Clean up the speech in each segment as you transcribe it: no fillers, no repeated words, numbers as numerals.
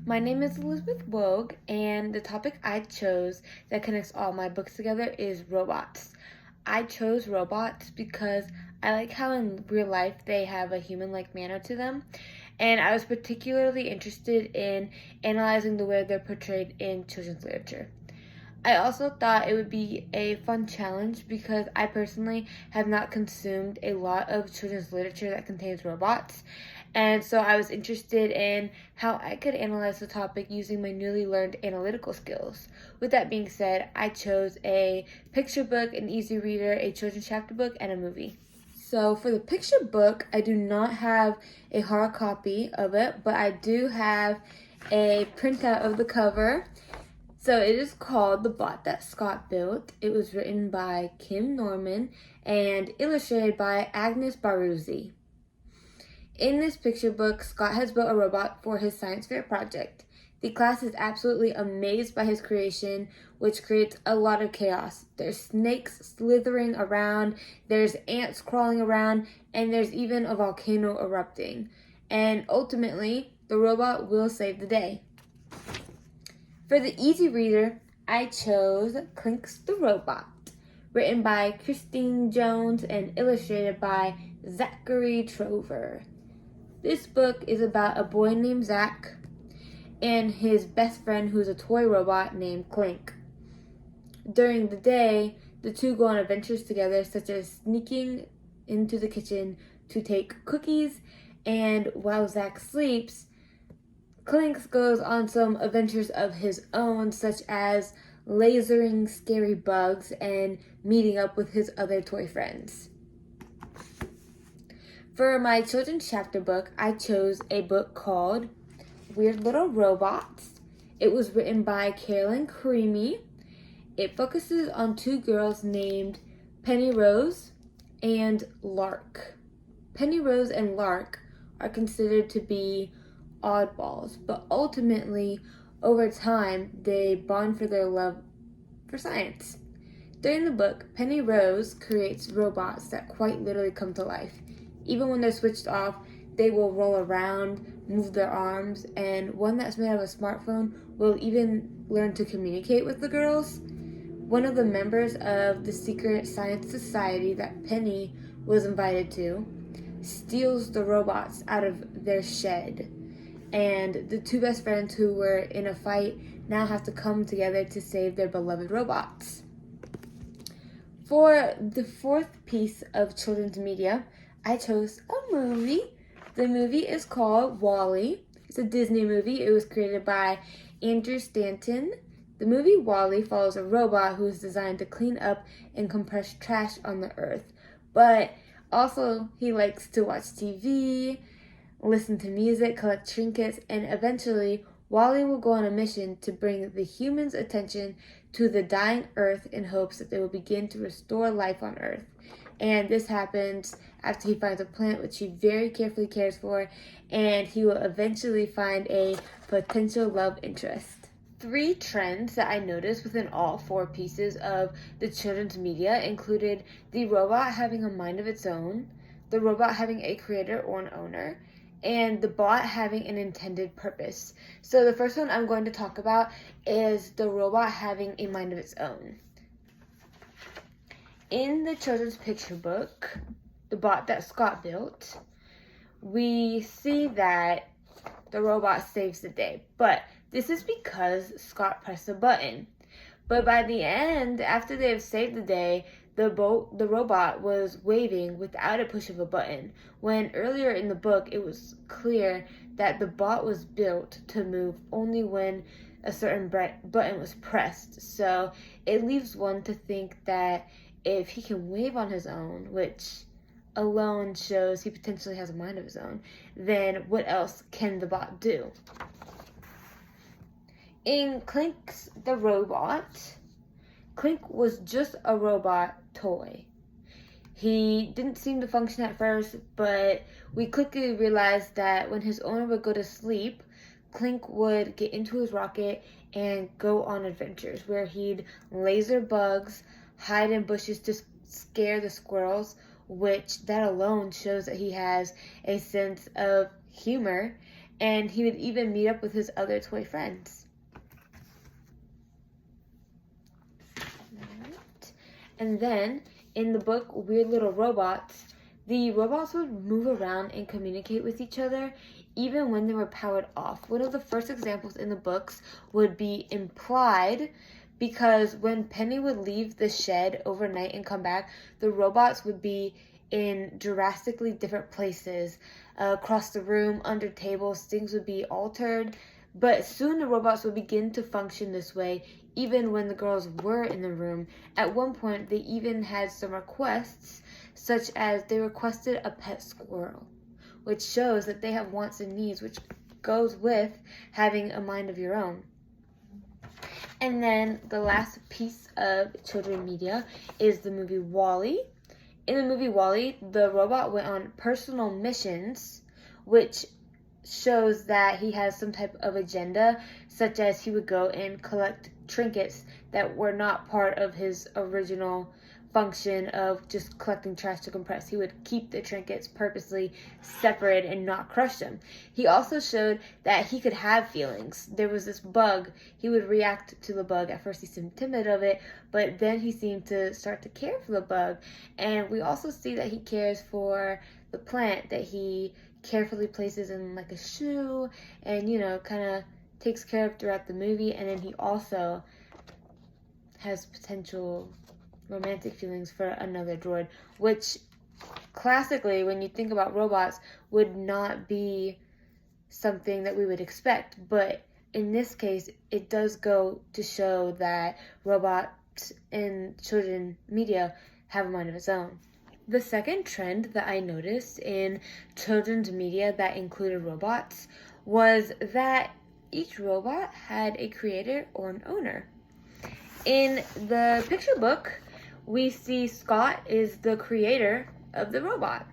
My name is Elizabeth Wogue, and the topic I chose that connects all my books together is robots. I chose robots because I like how in real life they have a human-like manner to them, and I was particularly interested in analyzing the way they're portrayed in children's literature. I also thought it would be a fun challenge because I personally have not consumed a lot of children's literature that contains robots. And so I was interested in how I could analyze the topic using my newly learned analytical skills. With that being said, I chose a picture book, an easy reader, a children's chapter book, and a movie. So for the picture book, I do not have a hard copy of it, but I do have a printout of the cover. So it is called The Bot That Scott Built. It was written by Kim Norman and illustrated by Agnes Baruzzi. In this picture book, Scott has built a robot for his science fair project. The class is absolutely amazed by his creation, which creates a lot of chaos. There's snakes slithering around, there's ants crawling around, and there's even a volcano erupting. And ultimately, the robot will save the day. For the easy reader, I chose Clinks the Robot, written by Christine Jones and illustrated by Zachary Trover. This book is about a boy named Zach and his best friend who's a toy robot named Clink. During the day, the two go on adventures together, such as sneaking into the kitchen to take cookies, and while Zach sleeps, Clinks goes on some adventures of his own, such as lasering scary bugs and meeting up with his other toy friends. For my children's chapter book, I chose a book called Weird Little Robots. It was written by Carolyn Creamy. It focuses on two girls named Penny Rose and Lark. Penny Rose and Lark are considered to be oddballs, but ultimately, over time, they bond for their love for science. During the book, Penny Rose creates robots that quite literally come to life. Even when they're switched off, they will roll around, move their arms, and one that's made of a smartphone will even learn to communicate with the girls. One of the members of the secret science society that Penny was invited to steals the robots out of their shed. And the two best friends who were in a fight now have to come together to save their beloved robots. For the fourth piece of children's media, I chose a movie. The movie is called WALL-E. It's a Disney movie. It was created by Andrew Stanton. The movie WALL-E follows a robot who is designed to clean up and compress trash on the earth. But also, he likes to watch TV, listen to music, collect trinkets, and eventually, WALL-E will go on a mission to bring the humans' attention to the dying Earth in hopes that they will begin to restore life on Earth. And this happens after he finds a plant which he very carefully cares for, and he will eventually find a potential love interest. Three trends that I noticed within all four pieces of the children's media included the robot having a mind of its own, the robot having a creator or an owner, and the bot having an intended purpose. So the first one I'm going to talk about is the robot having a mind of its own. In the children's picture book, The Bot That Scott Built, we see that the robot saves the day, but this is because Scott pressed a button. But by the end, after they have saved the day, the robot was waving without a push of a button, when earlier in the book it was clear that the bot was built to move only when a certain button was pressed. So it leaves one to think that if he can wave on his own, which alone shows he potentially has a mind of his own, then what else can the bot do? In Clinks the Robot, Clink was just a robot toy. He didn't seem to function at first, but we quickly realized that when his owner would go to sleep, Clink would get into his rocket and go on adventures where he'd laser bugs, hide in bushes to scare the squirrels, which that alone shows that he has a sense of humor, and he would even meet up with his other toy friends. And then, in the book Weird Little Robots, the robots would move around and communicate with each other even when they were powered off. One of the first examples in the books would be implied because when Penny would leave the shed overnight and come back, the robots would be in drastically different places. Across the room, under tables, things would be altered. But soon the robots would begin to function this way, even when the girls were in the room. At one point, they even had some requests, such as they requested a pet squirrel, which shows that they have wants and needs, which goes with having a mind of your own. And then the last piece of children's media is the movie WALL-E. In the movie WALL-E, the robot went on personal missions, which shows that he has some type of agenda, such as he would go and collect trinkets that were not part of his original function of just collecting trash to compress. He would keep the trinkets purposely separate and not crush them. He also showed that he could have feelings. There was this bug. He would react to the bug. At first he seemed timid of it, but then he seemed to start to care for the bug. And we also see that he cares for the plant that he carefully places in like a shoe and, kind of takes care of throughout the movie. And then he also has potential romantic feelings for another droid, which classically, when you think about robots, would not be something that we would expect. But in this case, it does go to show that robots in children's media have a mind of its own. The second trend that I noticed in children's media that included robots was that each robot had a creator or an owner. In the picture book, we see Scott is the creator of the robot.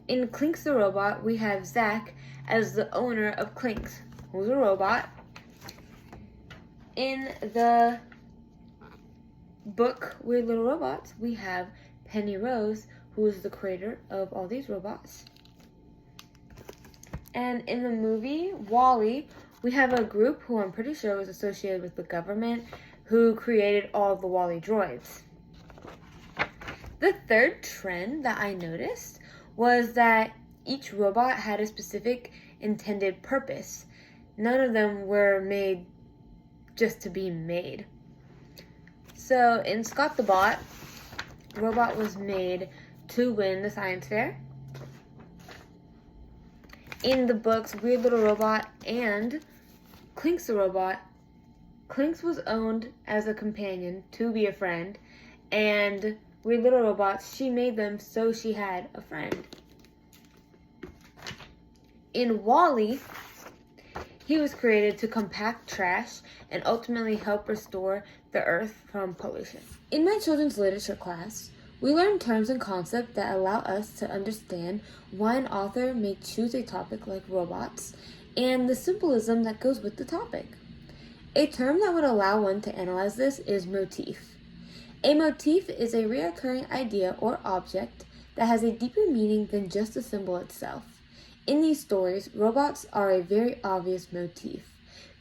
In Clinks the Robot, we have Zach as the owner of Clinks, who's a robot. In the book Weird Little Robots, we have Penny Rose, who is the creator of all these robots. And in the movie WALL-E, we have a group who I'm pretty sure was associated with the government who created all of the WALL-E droids. The third trend that I noticed was that each robot had a specific intended purpose. None of them were made just to be made. So in Scott the Bot, the robot was made to win the science fair. In the books Weird Little Robot and Clinks the Robot, Clinks was owned as a companion to be a friend, and Weird Little Robots, she made them so she had a friend. In WALL-E, he was created to compact trash and ultimately help restore the earth from pollution. In my children's literature class, we learn terms and concepts that allow us to understand why an author may choose a topic like robots and the symbolism that goes with the topic. A term that would allow one to analyze this is motif. A motif is a recurring idea or object that has a deeper meaning than just the symbol itself. In these stories, robots are a very obvious motif.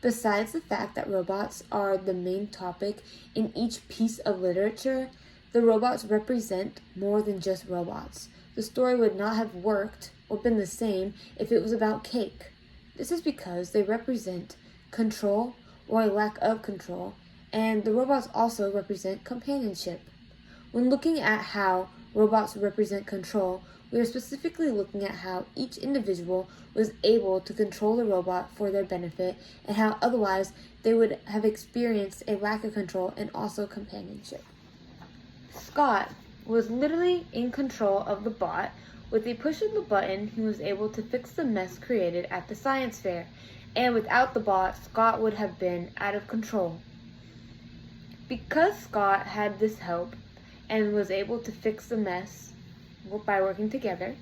Besides the fact that robots are the main topic in each piece of literature, the robots represent more than just robots. The story would not have worked or been the same if it was about cake. This is because they represent control or a lack of control, and the robots also represent companionship. When looking at how robots represent control, we are specifically looking at how each individual was able to control the robot for their benefit and how otherwise they would have experienced a lack of control and also companionship. Scott was literally in control of the bot. With a push of the button, he was able to fix the mess created at the science fair, and without the bot, Scott would have been out of control. Because Scott had this help and was able to fix the mess by working together,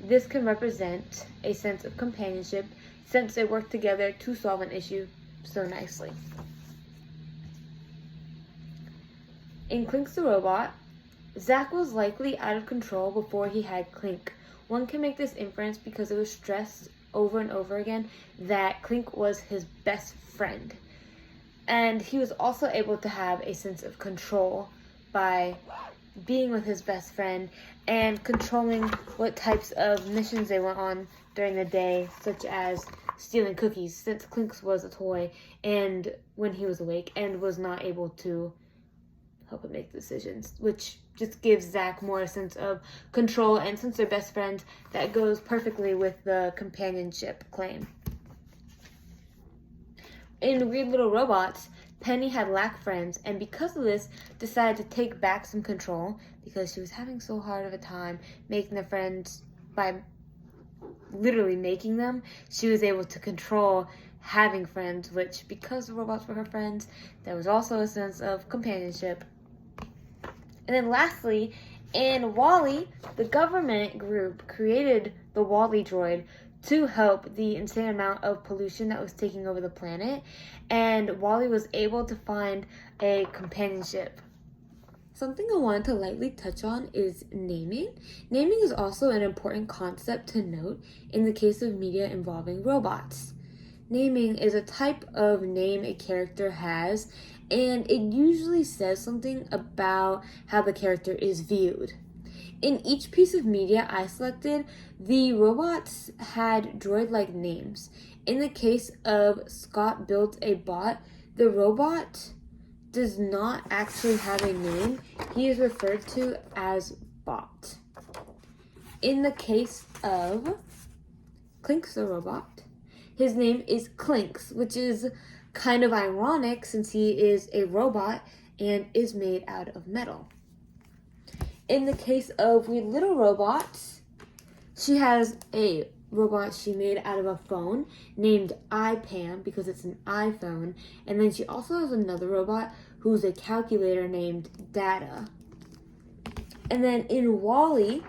this can represent a sense of companionship since they worked together to solve an issue so nicely. In Clinks the Robot, Zach was likely out of control before he had Clink. One can make this inference because it was stressed over and over again that Clink was his best friend. And he was also able to have a sense of control by being with his best friend and controlling what types of missions they went on during the day, such as stealing cookies, since Clinks was a toy and when he was awake and was not able to help him make decisions, which just gives Zach more a sense of control, and since they're best friends, that goes perfectly with the companionship claim. In Weird Little Robots, Penny had lack friends, and because of this, decided to take back some control because she was having so hard of a time making the friends by literally making them. She was able to control having friends, which, because the robots were her friends, there was also a sense of companionship. And then lastly, in WALL-E, the government group created the WALL-E droid to help the insane amount of pollution that was taking over the planet, and WALL-E was able to find a companionship. Something I wanted to lightly touch on is naming. Naming is also an important concept to note in the case of media involving robots. Naming is a type of name a character has, and it usually says something about how the character is viewed. In each piece of media I selected, the robots had droid-like names. In the case of Scott Built a Bot, the robot does not actually have a name. He is referred to as Bot. In the case of Clinks the robot, his name is Clinks, which is kind of ironic since he is a robot and is made out of metal. In the case of Weird Little Robots, she has a robot she made out of a phone named iPam because it's an iPhone, and then she also has another robot who's a calculator named Data. And then in WALL-E,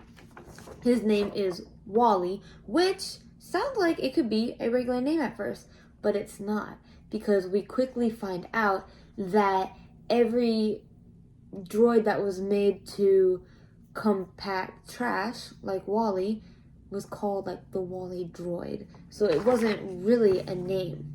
his name is Wally, which sounds like it could be a regular name at first, but it's not, because we quickly find out that every droid that was made to compact trash, like WALL-E, was called like the WALL-E droid. So it wasn't really a name.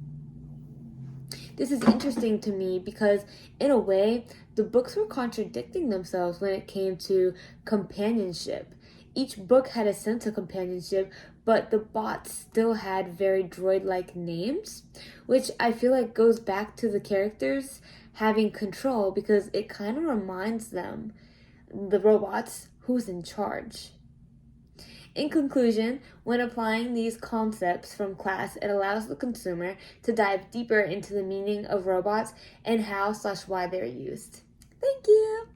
This is interesting to me because, in a way, the books were contradicting themselves when it came to companionship. Each book had a sense of companionship, but the bots still had very droid-like names, which I feel like goes back to the characters having control because it kind of reminds them, the robots, who's in charge. In conclusion, when applying these concepts from class, it allows the consumer to dive deeper into the meaning of robots and how/why they're used. Thank you!